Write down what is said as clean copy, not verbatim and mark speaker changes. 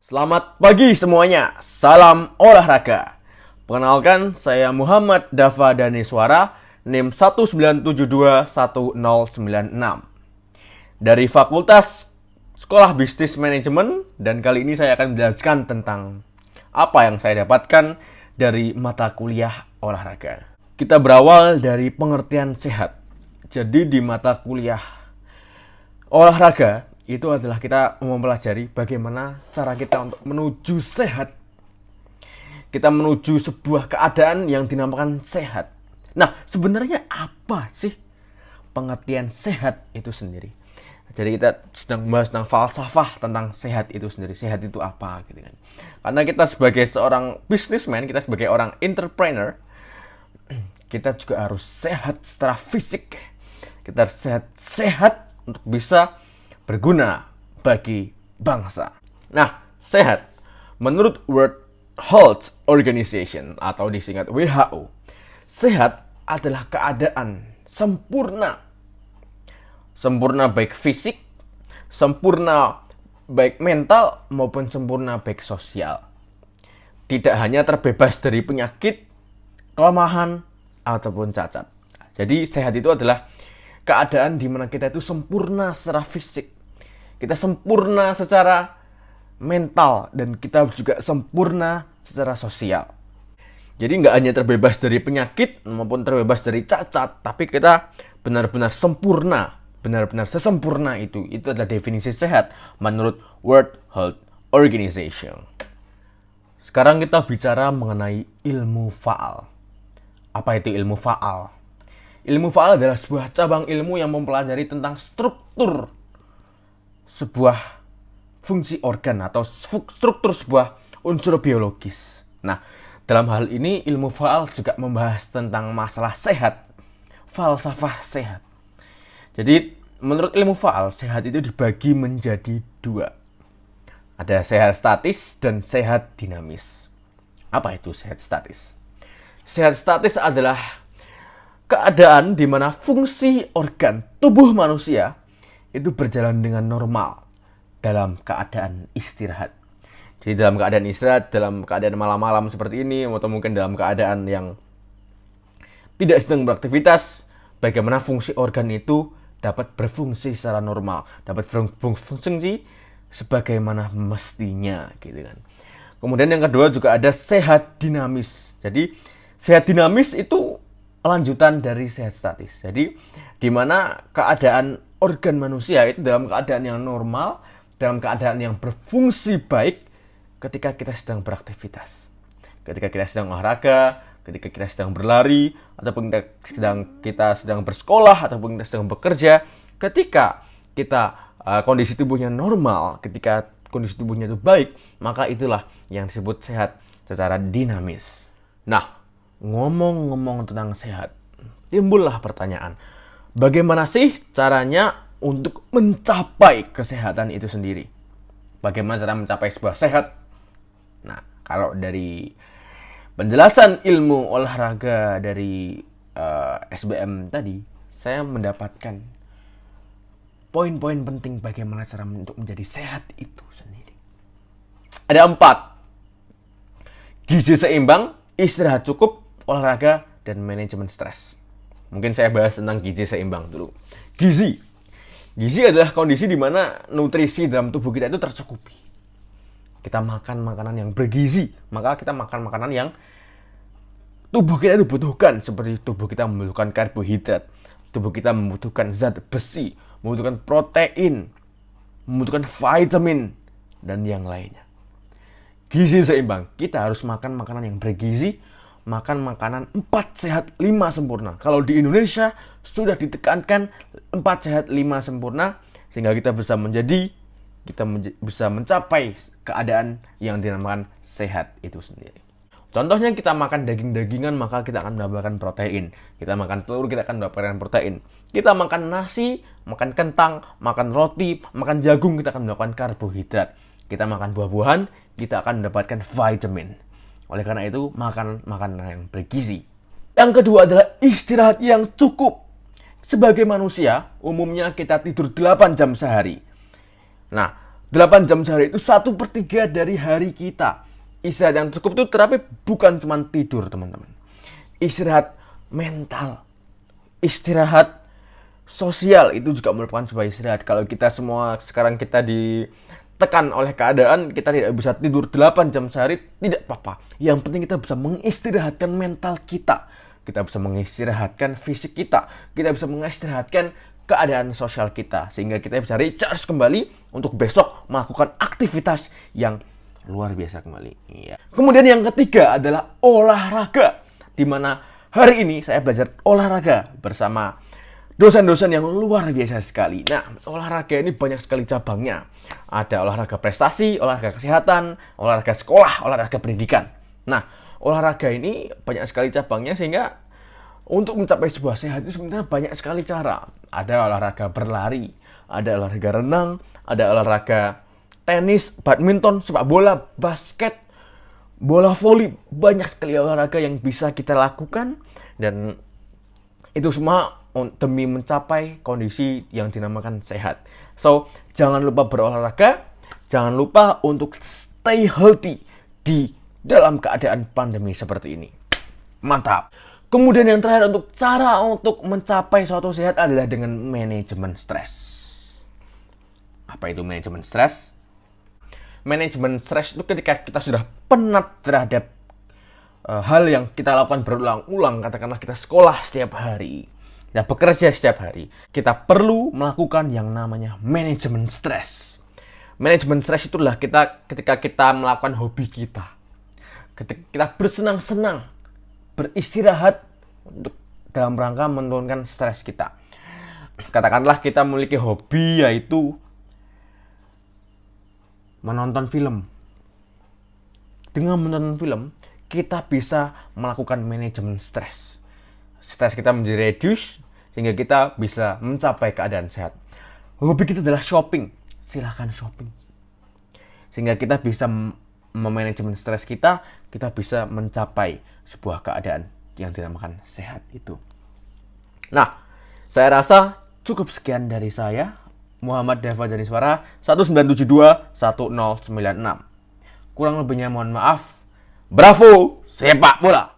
Speaker 1: Selamat pagi semuanya, salam olahraga. Perkenalkan, saya Muhammad Dava Daniswara, NIM 197210096 dari Fakultas Sekolah Bisnis Manajemen, dan kali ini saya akan menjelaskan tentang apa yang saya dapatkan dari mata kuliah olahraga. Kita berawal dari pengertian sehat. Jadi di mata kuliah olahraga itu adalah kita mempelajari bagaimana cara kita untuk menuju sehat. Kita menuju sebuah keadaan yang dinamakan sehat. Nah, sebenarnya apa sih pengertian sehat itu sendiri? Jadi kita sedang membahas tentang falsafah tentang sehat itu sendiri. Sehat itu apa gitu kan. Karena kita sebagai seorang businessman, kita sebagai orang entrepreneur, kita juga harus sehat secara fisik. Kita harus sehat untuk bisa berguna bagi bangsa. Nah, sehat menurut World Health Organization atau disingkat WHO, sehat adalah keadaan sempurna. Sempurna baik fisik, sempurna baik mental, maupun sempurna baik sosial. Tidak hanya terbebas dari penyakit, kelemahan, ataupun cacat. Jadi sehat itu adalah keadaan di mana kita itu sempurna secara fisik, kita sempurna secara mental, dan kita juga sempurna secara sosial. Jadi nggak hanya terbebas dari penyakit maupun terbebas dari cacat, tapi kita benar-benar sempurna, benar-benar sesempurna itu. Itu adalah definisi sehat menurut World Health Organization. Sekarang kita bicara mengenai ilmu faal. Apa itu ilmu faal? Ilmu faal adalah sebuah cabang ilmu yang mempelajari tentang struktur sebuah fungsi organ atau struktur sebuah unsur biologis. Nah, dalam hal ini ilmu faal juga membahas tentang masalah sehat, falsafah sehat. Jadi, menurut ilmu faal, sehat itu dibagi menjadi dua. Ada sehat statis dan sehat dinamis. Apa itu sehat statis? Sehat statis adalah keadaan di mana fungsi organ tubuh manusia itu berjalan dengan normal dalam keadaan istirahat. Jadi dalam keadaan istirahat, dalam keadaan malam-malam seperti ini, atau mungkin dalam keadaan yang tidak sedang beraktivitas, bagaimana fungsi organ itu dapat berfungsi secara normal, dapat berfungsi sebagaimana mestinya, gitu kan. Kemudian yang kedua juga ada sehat dinamis. Jadi sehat dinamis itu lanjutan dari sehat statis. Jadi di mana keadaan organ manusia itu dalam keadaan yang normal, dalam keadaan yang berfungsi baik ketika kita sedang beraktivitas. Ketika kita sedang olahraga, ketika kita sedang berlari, ataupun kita sedang bersekolah, ataupun kita sedang bekerja, ketika kita kondisi tubuhnya normal, ketika kondisi tubuhnya itu baik, maka itulah yang disebut sehat secara dinamis. Nah, ngomong-ngomong tentang sehat, timbullah pertanyaan, bagaimana sih caranya untuk mencapai kesehatan itu sendiri? Bagaimana cara mencapai sebuah sehat? Nah, kalau dari penjelasan ilmu olahraga dari SBM tadi, saya mendapatkan poin-poin penting bagaimana cara untuk menjadi sehat itu sendiri. Ada 4. Gizi seimbang, istirahat cukup, olahraga, dan manajemen stres. Mungkin saya bahas tentang gizi seimbang dulu. Gizi adalah kondisi di mana nutrisi dalam tubuh kita itu tercukupi. Kita makan makanan yang bergizi, maka kita makan makanan yang tubuh kita itu butuhkan. Seperti tubuh kita membutuhkan karbohidrat, tubuh kita membutuhkan zat besi, membutuhkan protein, membutuhkan vitamin, dan yang lainnya. Gizi seimbang, kita harus makan makanan yang bergizi, makan makanan 4 sehat 5 sempurna. Kalau di Indonesia sudah ditekankan 4 sehat 5 sempurna, sehingga kita bisa mencapai keadaan yang dinamakan sehat itu sendiri. Contohnya kita makan daging-dagingan, maka kita akan mendapatkan protein. Kita makan telur, kita akan mendapatkan protein. Kita makan nasi, makan kentang, makan roti, makan jagung, kita akan mendapatkan karbohidrat. Kita makan buah-buahan, kita akan mendapatkan vitamin. Oleh karena itu, makan makanan yang bergizi. Yang kedua adalah istirahat yang cukup. Sebagai manusia, umumnya kita tidur 8 jam sehari. Nah, 8 jam sehari itu 1/3 dari hari kita. Istirahat yang cukup itu terapi bukan cuma tidur, teman-teman. Istirahat mental, istirahat sosial itu juga merupakan sebuah istirahat. Kalau kita semua sekarang kita ditekan oleh keadaan, kita tidak bisa tidur 8 jam sehari, tidak apa-apa. Yang penting kita bisa mengistirahatkan mental kita. Kita bisa mengistirahatkan fisik kita. Kita bisa mengistirahatkan keadaan sosial kita. Sehingga kita bisa recharge kembali untuk besok melakukan aktivitas yang luar biasa kembali. Iya. Kemudian yang ketiga adalah olahraga. Di mana hari ini saya belajar olahraga bersama dosen-dosen yang luar biasa sekali. Nah, olahraga ini banyak sekali cabangnya. Ada olahraga prestasi, olahraga kesehatan, olahraga sekolah, olahraga pendidikan. Nah, olahraga ini banyak sekali cabangnya sehingga untuk mencapai sebuah sehat itu sebenarnya banyak sekali cara. Ada olahraga berlari, ada olahraga renang, ada olahraga tenis, badminton, sepak bola, basket, bola voli. Banyak sekali olahraga yang bisa kita lakukan dan itu semua demi mencapai kondisi yang dinamakan sehat. So, jangan lupa berolahraga, jangan lupa untuk stay healthy di dalam keadaan pandemi seperti ini. Mantap. Kemudian yang terakhir untuk cara untuk mencapai suatu sehat adalah dengan manajemen stres. Apa itu manajemen stres? Manajemen stres itu ketika kita sudah penat terhadap hal yang kita lakukan berulang-ulang. Katakanlah kita sekolah setiap hari, kita bekerja setiap hari. Kita perlu melakukan yang namanya manajemen stres. Manajemen stres itulah ketika kita melakukan hobi kita. Ketika kita bersenang-senang, beristirahat untuk dalam rangka menurunkan stres kita. Katakanlah kita memiliki hobi yaitu menonton film. Dengan menonton film, kita bisa melakukan manajemen stres. Stres kita menjadi reduce sehingga kita bisa mencapai keadaan sehat. Hobi kita adalah shopping. Silakan shopping. Sehingga kita bisa memanajemen stres kita bisa mencapai sebuah keadaan yang dinamakan sehat itu. Nah, saya rasa cukup sekian dari saya, Muhammad Dava Janiswara 19721096. Kurang lebihnya mohon maaf. Bravo, sepak bola!